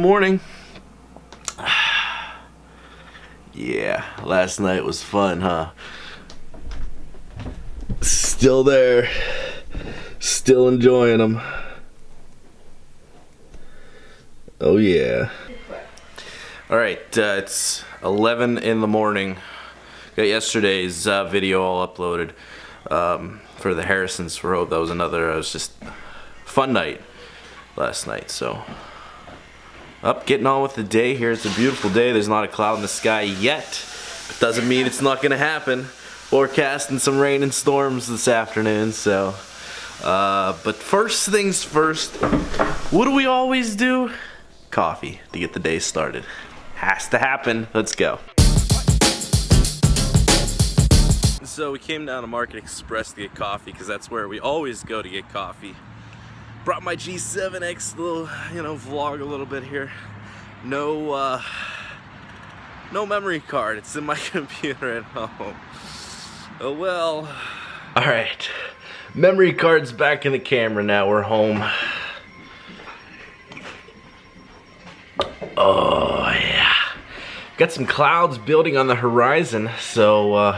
morning. Yeah, last night was fun, huh? Still there. Still enjoying them. Oh yeah. Alright, it's 11 in the morning. Got yesterday's video all uploaded for the Harrison's robe. That was another, it was just fun night last night, so. Up, getting on with the day here. It's a beautiful day. There's not a cloud in the sky yet. But doesn't mean it's not gonna happen. Forecasting some rain and storms this afternoon, so. But first things first, what do we always do? Coffee to get the day started. Has to happen. Let's go. So we came down to Market Express to get coffee because that's where we always go to get coffee. Brought my G7X, little, vlog a little bit here. No memory card. It's in my computer at home. Oh well. All right, memory card's back in the camera now. We're home. Oh yeah. Got some clouds building on the horizon, so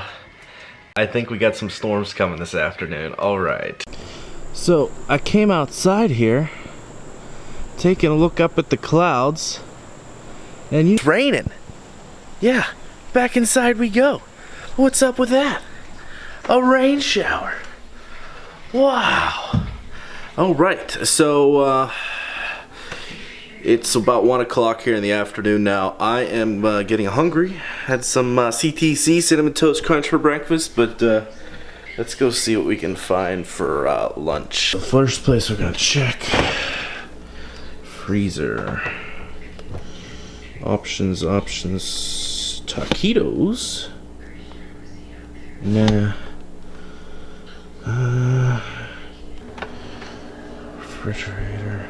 I think we got some storms coming this afternoon. All right. So I came outside here, taking a look up at the clouds, and it's raining. Yeah, back inside we go. What's up with that? A rain shower. Wow. All right, so it's about 1 o'clock here in the afternoon now. I am getting hungry. Had some CTC, Cinnamon Toast Crunch for breakfast, but let's go see what we can find for lunch. The first place we're gonna check, freezer. Options, taquitos. Nah. Refrigerator.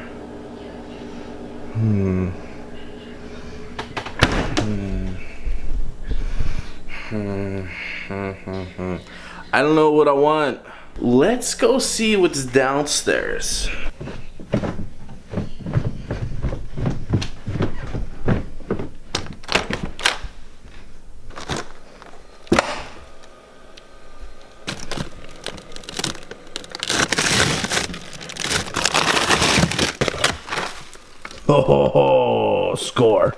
I don't know what I want. Let's go see what's downstairs. Oh, score.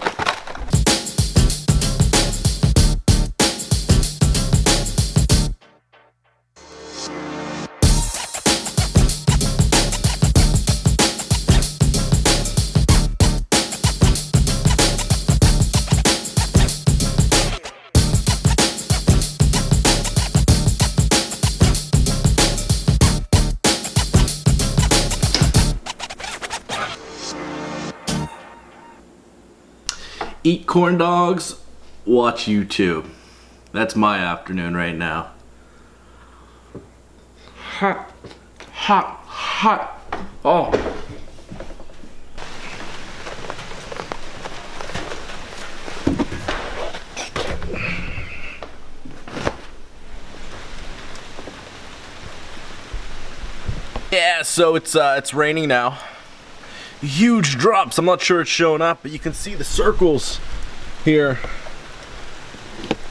Eat corn dogs, watch YouTube. That's my afternoon right now. Hot, hot, hot. Oh. Yeah, so it's raining now. Huge drops. I'm not sure it's showing up, but you can see the circles here.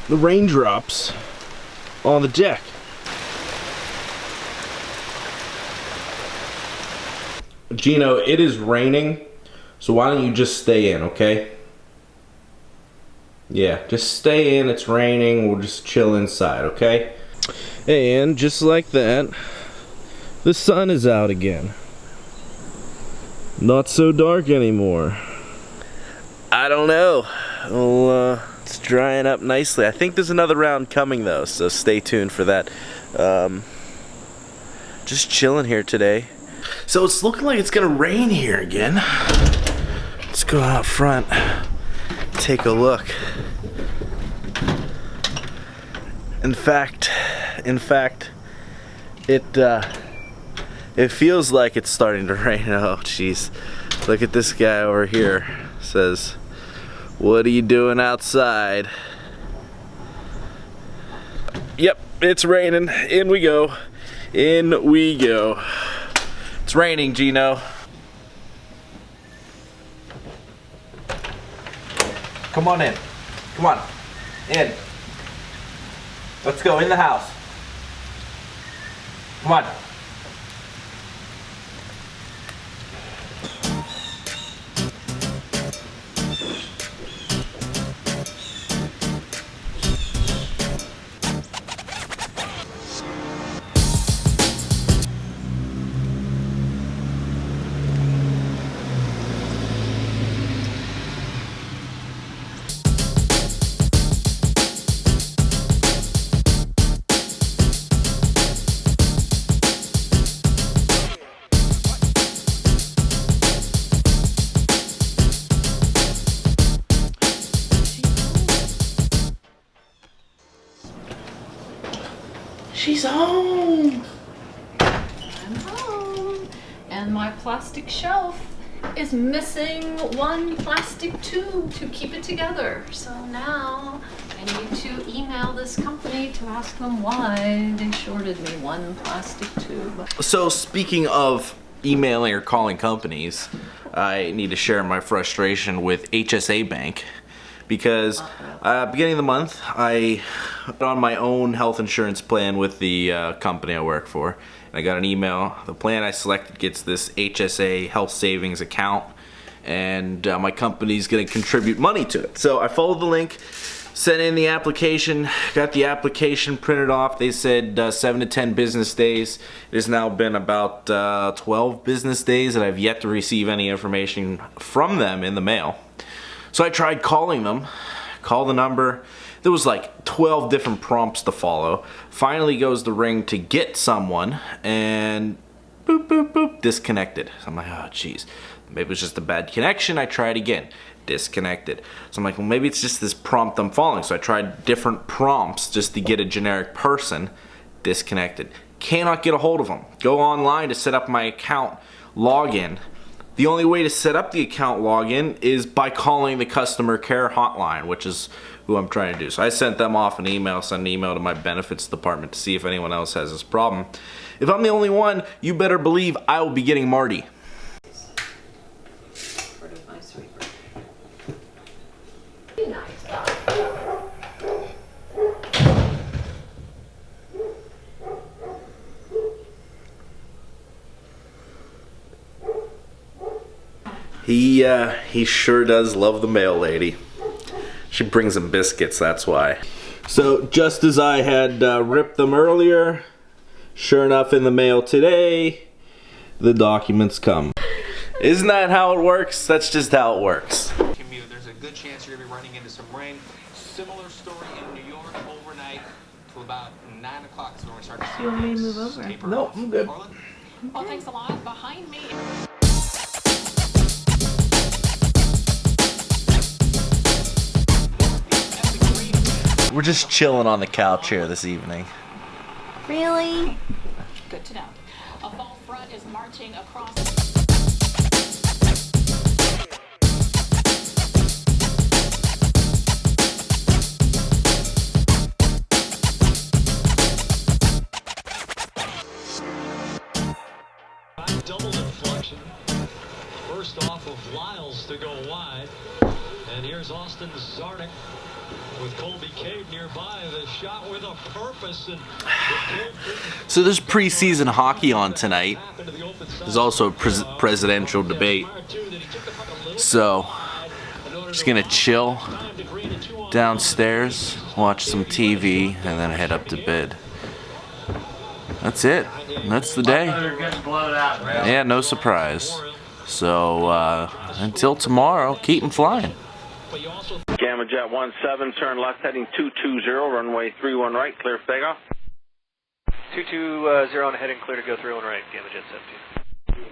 The raindrops on the deck. Gino, it is raining, so why don't you just stay in, okay? Yeah, just stay in. It's raining. We'll just chill inside, okay? And just like that, the sun is out again. Not so dark anymore. I don't know. Well, it's drying up nicely. I think there's another round coming though, so stay tuned for that. Just chilling here today. So it's looking like it's gonna rain here again. Let's go out front, take a look. In fact, it feels like it's starting to rain. Oh, jeez. Look at this guy over here. Says, "What are you doing outside?" Yep, it's raining. In we go. In we go. It's raining, Gino. Come on in. Come on. In. Let's go in the house. Come on. She's home! I'm home. And my plastic shelf is missing one plastic tube to keep it together. So now I need to email this company to ask them why they shorted me one plastic tube. So speaking of emailing or calling companies, I need to share my frustration with HSA Bank. Because beginning of the month, I got on my own health insurance plan with the company I work for. And I got an email. The plan I selected gets this HSA health savings account, and my company's going to contribute money to it. So I followed the link, sent in the application, got the application printed off. They said 7 to 10 business days. It has now been about 12 business days, and I've yet to receive any information from them in the mail. So I tried calling them, call the number. There was like 12 different prompts to follow. Finally goes the ring to get someone, and boop, boop, boop, disconnected. So I'm like, oh jeez, maybe it was just a bad connection. I tried again, disconnected. So I'm like, well, maybe it's just this prompt I'm following. So I tried different prompts just to get a generic person, disconnected. Cannot get a hold of them. Go online to set up my account login. The only way to set up the account login is by calling the customer care hotline, which is who I'm trying to do. So I sent them off an email, sent an email to my benefits department to see if anyone else has this problem. If I'm the only one, you better believe I will be getting Marty. Part of my sweeper. He sure does love the mail lady. She brings him biscuits, that's why. So just as I had ripped them earlier, sure enough in the mail today, the documents come. Isn't that how it works? That's just how it works. There's a good chance you're going to be running into some rain. Similar story in New York overnight till about 9 o'clock. So we're going to start to see. You want me to move over? No, I'm good. Well, thanks a lot. Behind me. We're just chilling on the couch here this evening. Really? Good to know. A fall front is marching across. Double inflection. First off of Lyles to go wide. And here's Austin Czarnik with Colby Cave nearby. The shot with a purpose. And So there's preseason hockey on tonight. There's also a presidential debate. So just gonna chill downstairs, watch some TV, and then head up to bed. That's it. That's the day. Yeah, no surprise. So until tomorrow, keep them flying. Gamma Jet 17, turn left heading 220, runway 31 right, clear for takeoff. 220 on heading, clear to go 31 right, Gamma Jet 17.